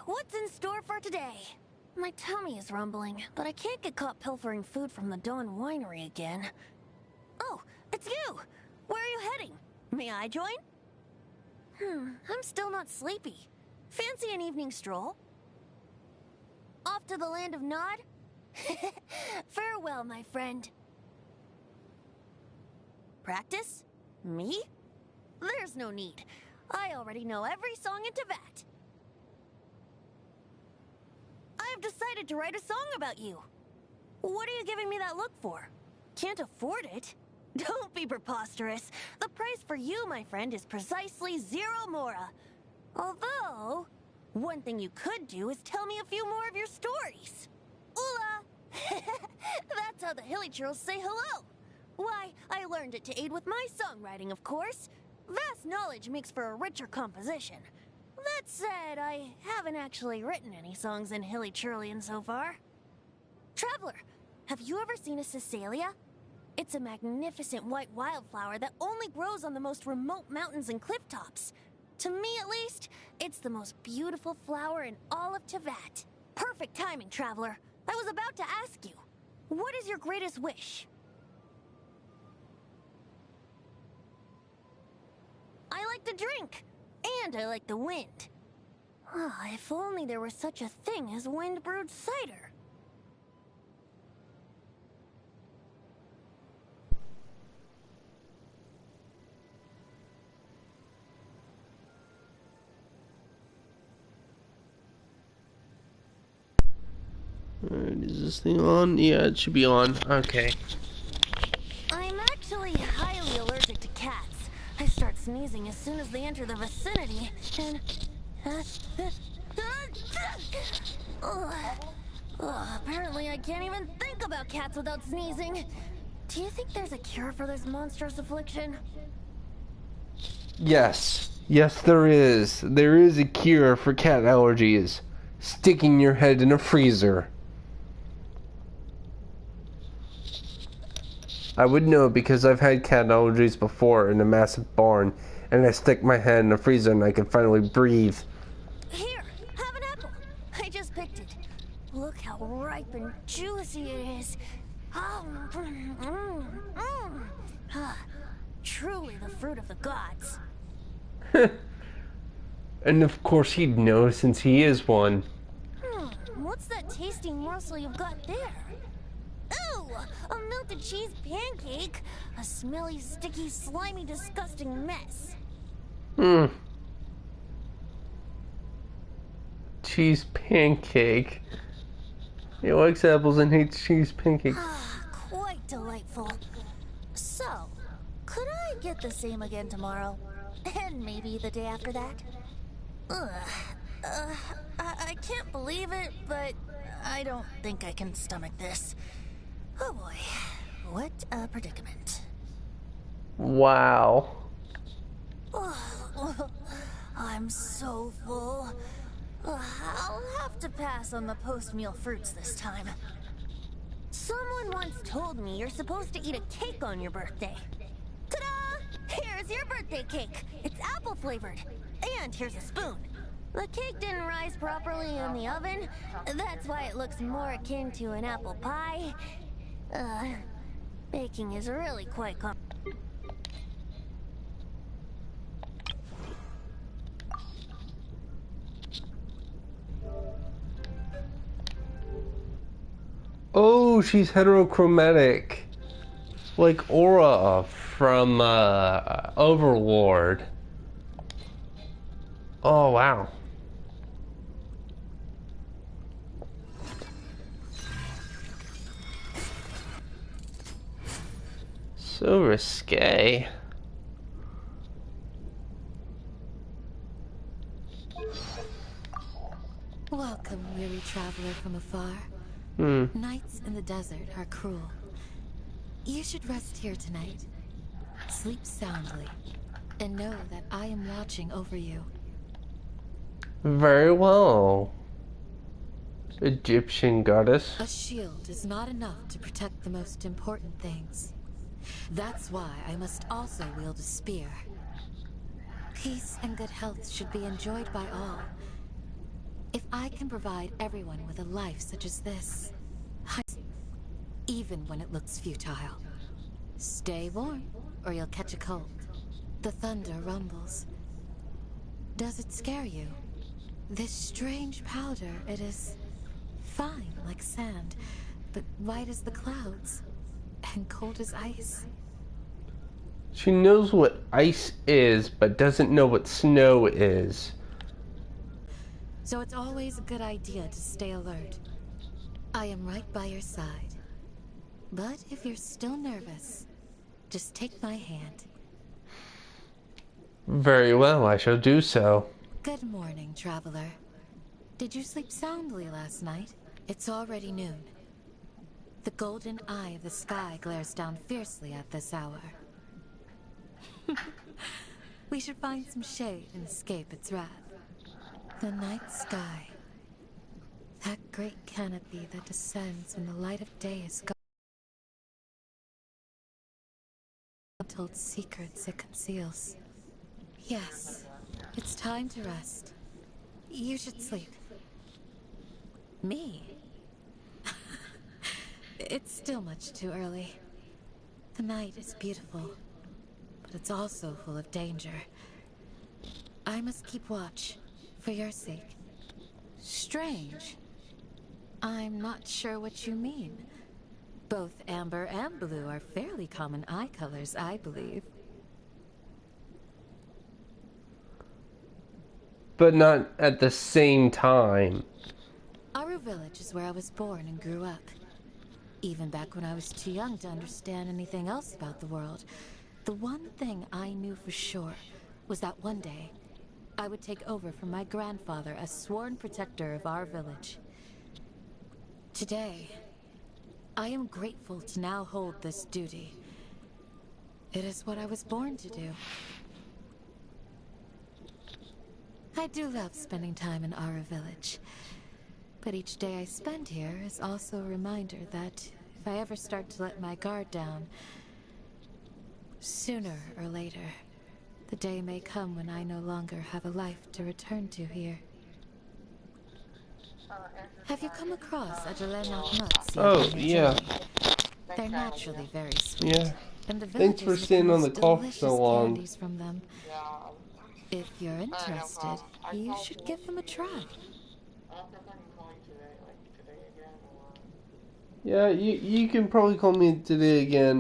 what's in store for today? My tummy is rumbling, but I can't get caught pilfering food from the Dawn Winery again. Oh, it's you! Where are you heading? May I join? I'm still not sleepy. Fancy an evening stroll? Off to the land of Nod? Farewell, my friend. Practice? Me? There's no need. I already know every song in Teyvat. I've decided to write a song about you. What are you giving me that look for? Can't afford it? Don't be preposterous. The price for you, my friend, is precisely 0 mora. Although, one thing you could do is tell me a few more of your stories. Ula! That's how the Hilly Churls say hello. Why, I learned it to aid with my songwriting, of course. Vast knowledge makes for a richer composition. That said, I haven't actually written any songs in Hilly Churlian so far. Traveler, have you ever seen a Cisalia? It's a magnificent white wildflower that only grows on the most remote mountains and cliff tops. To me, at least, it's the most beautiful flower in all of Teyvat. Perfect timing, Traveler. I was about to ask you, what is your greatest wish? I like to drink, and I like the wind. If only there was such a thing as wind-brewed cider. Alright, is this thing on? Yeah, it should be on. Okay. I'm actually highly allergic to cats. I start sneezing as soon as they enter the vicinity, and... apparently I can't even think about cats without sneezing. Do you think there's a cure for this monstrous affliction? Yes. Yes, there is. There is a cure for cat allergies. Sticking your head in a freezer. I would know because I've had cat allergies before in a massive barn, and I stick my head in the freezer and I can finally breathe. Here, have an apple. I just picked it. Look how ripe and juicy it is. Truly the fruit of the gods. And of course he'd know since he is one. What's that tasty morsel you've got there? Ooh, a melted cheese pancake. A smelly, sticky, slimy, disgusting mess. Cheese pancake. He likes apples and hates cheese pancakes. Quite delightful. So, could I get the same again tomorrow? And maybe the day after that? I can't believe it, but I don't think I can stomach this. Oh boy, what a predicament. Wow. I'm so full. I'll have to pass on the post-meal fruits this time. Someone once told me you're supposed to eat a cake on your birthday. Ta-da! Here's your birthday cake. It's apple-flavored. And here's a spoon. The cake didn't rise properly in the oven. That's why it looks more akin to an apple pie. Baking is really quite Oh, she's heterochromatic. Like Aura from Overlord. Oh, wow. So risque. Welcome, weary traveler from afar. Nights in the desert are cruel. You should rest here tonight. Sleep soundly, and know that I am watching over you. Very well. Egyptian goddess. A shield is not enough to protect the most important things. That's why I must also wield a spear. Peace and good health should be enjoyed by all. If I can provide everyone with a life such as this, even when it looks futile, stay warm or you'll catch a cold. The thunder rumbles. Does it scare you? This strange powder, it is fine like sand, but white as the clouds, and cold as ice. She knows what ice is, but doesn't know what snow is. So it's always a good idea to stay alert. I am right by your side. But if you're still nervous, just take my hand. Very well, I shall do so. Good morning, traveler. Did you sleep soundly last night? It's already noon. The golden eye of the sky glares down fiercely at this hour. We should find some shade and escape its wrath. The night sky. That great canopy that descends when the light of day is gone. Untold secrets it conceals. Yes, it's time to rest. You should sleep. Me? It's still much too early. The night is beautiful, but it's also full of danger. I must keep watch, for your sake. Strange. I'm not sure what you mean. Both amber and blue are fairly common eye colors, I believe. But not at the same time. Aru Village is where I was born and grew up. Even back when I was too young to understand anything else about the world, the one thing I knew for sure was that one day I would take over from my grandfather as sworn protector of our village. Today, I am grateful to now hold this duty. It is what I was born to do. I do love spending time in Aru Village. But each day I spend here is also a reminder that if I ever start to let my guard down, sooner or later, the day may come when I no longer have a life to return to here. Have you come across Adrenaline nuts? Oh, yeah. They're naturally very sweet. Yeah. And the Thanks for villagers make staying the on the most call for delicious so long. candies from them. If you're interested, you should give them a try. Yeah, you can probably call me today again.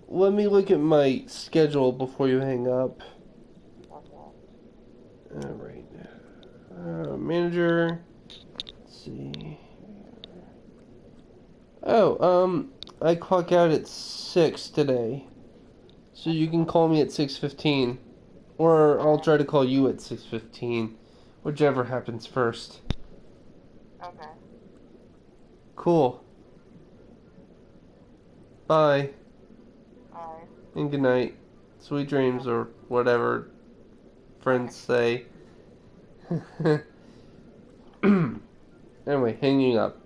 Let me look at my schedule before you hang up. Alright. Manager. Let's see. Oh, I clock out at 6 today. So you can call me at 6:15. Or I'll try to call you at 6:15. Whichever happens first. Okay. Cool. Bye. Alright. And good night. Sweet dreams, or whatever friends say. Anyway, hanging up.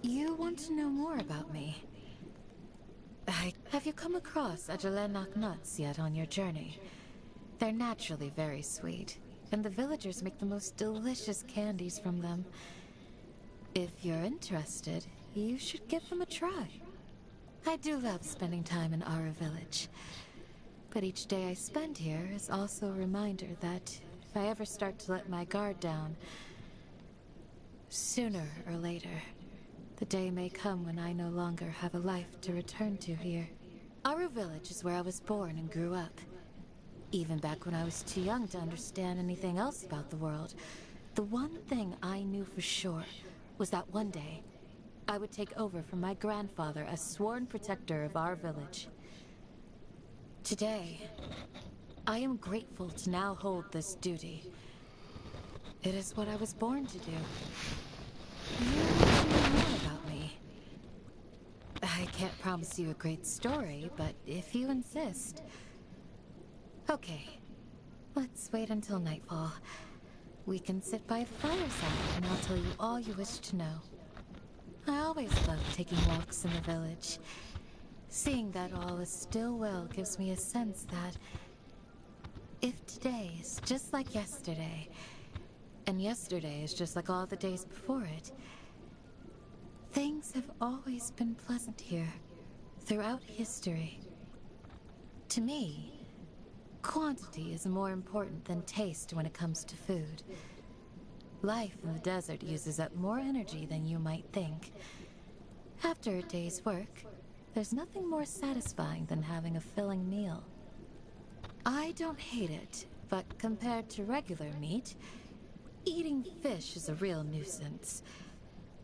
You want to know more about me? Have you come across Adrenaline nuts yet on your journey? They're naturally very sweet, and the villagers make the most delicious candies from them. If you're interested, you should give them a try. I do love spending time in Aru Village, but each day I spend here is also a reminder that if I ever start to let my guard down, sooner or later, the day may come when I no longer have a life to return to here. Aru Village is where I was born and grew up. Even back when I was too young to understand anything else about the world, the one thing I knew for sure was that one day I would take over from my grandfather as sworn protector of our village. Today, I am grateful to now hold this duty. It is what I was born to do. You want to know more about me? I can't promise you a great story, but if you insist... Okay, let's wait until nightfall. We can sit by the fireside and I'll tell you all you wish to know. I always love taking walks in the village. Seeing that all is still well gives me a sense that if today is just like yesterday, and yesterday is just like all the days before it, things have always been pleasant here, throughout history. To me, quantity is more important than taste when it comes to food. Life in the desert uses up more energy than you might think. After a day's work, there's nothing more satisfying than having a filling meal. I don't hate it, but compared to regular meat, eating fish is a real nuisance.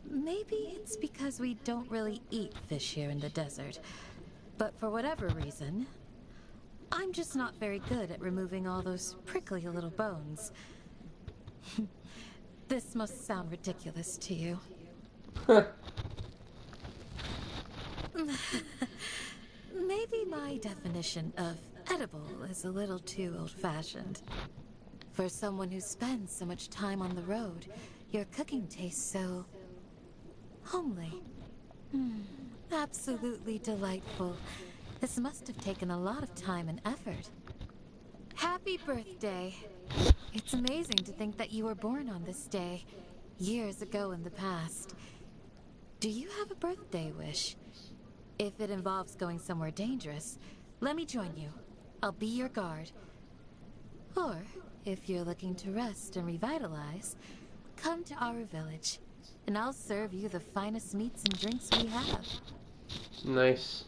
Maybe it's because we don't really eat fish here in the desert, but for whatever reason, I'm just not very good at removing all those prickly little bones. This must sound ridiculous to you. Maybe my definition of edible is a little too old-fashioned. For someone who spends so much time on the road, your cooking tastes so homely. Absolutely delightful. This must have taken a lot of time and effort. Happy birthday. It's amazing to think that you were born on this day, years ago in the past. Do you have a birthday wish? If it involves going somewhere dangerous, let me join you. I'll be your guard. Or, if you're looking to rest and revitalize, come to our village, and I'll serve you the finest meats and drinks we have. Nice.